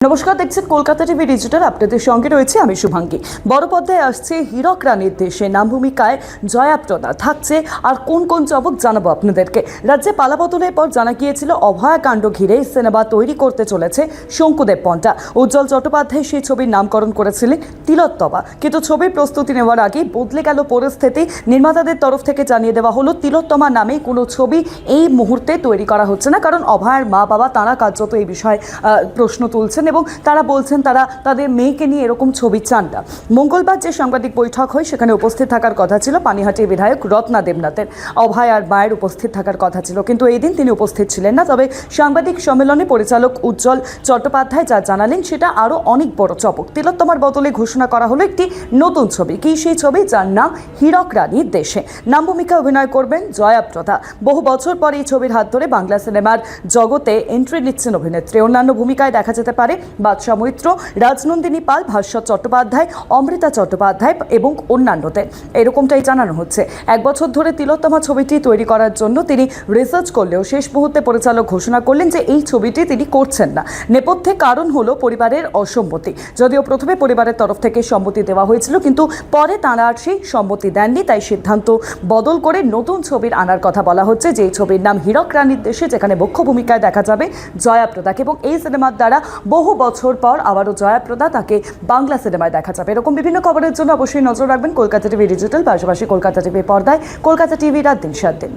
নমস্কার, দেখছেন Kolkata TV digital. আপনাদের সঙ্গে রয়েছে আমি শুভাঙ্গী। বড় পর্দায় আসছে হীরক রানীর দেশে, নাম ভূমিকায় জয়াপ্রদা থাকছে। আর কোন কোন চমক জানাবো আপনাদেরকে। রাজ্যে পালাবদলের পর জানা গিয়েছিল অভয়াকাণ্ড ঘিরে সিনেমা তৈরি করতে চলেছে শঙ্কুদেব পন্টা। উজ্জ্বল চট্টোপাধ্যায় সেই ছবির নামকরণ করেছিলেন তিলোত্তমা, কিন্তু ছবির প্রস্তুতি নেওয়ার আগে বদলে গেল পরিস্থিতি। নির্মাতাদের তরফ থেকে জানিয়ে দেওয়া হলো তিলোত্তমা নামে কোনো ছবি এই মুহূর্তে তৈরি করা হচ্ছে না, কারণ অভয়ার মা বাবা তারা কার্যত এই বিষয়ে প্রশ্ন তুলছেন এবং তারা বলছেন তারা তাদের মেয়েকে নিয়ে এরকম ছবি চান না। মঙ্গলবার যে সাংবাদিক বৈঠক হয় সেখানে উপস্থিত থাকার কথা ছিল পানিহাটির বিধায়ক রত্না দেবনাথের। অভয় আর মায়ের উপস্থিত থাকার কথা ছিল, কিন্তু এই দিন তিনি উপস্থিত ছিলেন না। তবে সাংবাদিক সম্মেলনে পরিচালক উজ্জ্বল চট্টোপাধ্যায় যা জানালেন সেটা আরও অনেক বড় চমক। তিলোত্তমার বদলে ঘোষণা করা হলো একটি নতুন ছবি। কি সেই ছবি? যার নাম হীরক রানীর দেশে। নাম ভূমিকায় অভিনয় করবেন জয়াপ্রদা। বহু বছর পর এই ছবির হাত ধরে বাংলা সিনেমার জগতে এন্ট্রি নিচ্ছেন অভিনেত্রী। অন্যান্য ভূমিকায় দেখা যেতে পারে বাদশা মৈত্র, রাজনন্দিনী পাল, ভাস্বর চট্টোপাধ্যায়, অমৃতা চট্টোপাধ্যায় এবং অন্যান্যদের। এরকমটাই জানানো হচ্ছে। এক বছর ধরে তিলোত্তমা ছবিটি তৈরি করার জন্য তিনি রিসার্চ করলেও শেষ মুহূর্তে পরিচালক ঘোষণা করলেন যে এই ছবিটি তিনি করছেন না। নেপথ্যে কারণ হলো পরিবারের অসম্মতি। যদিও প্রথমে পরিবারের তরফ থেকে সম্মতি দেওয়া হয়েছিল, কিন্তু পরে তাঁরা আর সেই সম্মতি দেননি। তাই সিদ্ধান্ত বদল করে নতুন ছবির আনার কথা বলা হচ্ছে, যেই ছবির নাম হীরক রানীর দেশে, যেখানে মুখ্য ভূমিকায় দেখা যাবে জয়াপ্রদাকে। এবং এই সিনেমার দ্বারা বহু বছর পর আবারও জয়াপ্রদা তাকে বাংলা সিনেমায় দেখা যাবে। এরকম বিভিন্ন খবরের জন্য অবশ্যই নজর রাখবেন কলকাতা টিভি ডিজিটাল, পাশাপাশি কলকাতা টিভি পর্দায় কলকাতা টিভি রাত দিন 7 দিন।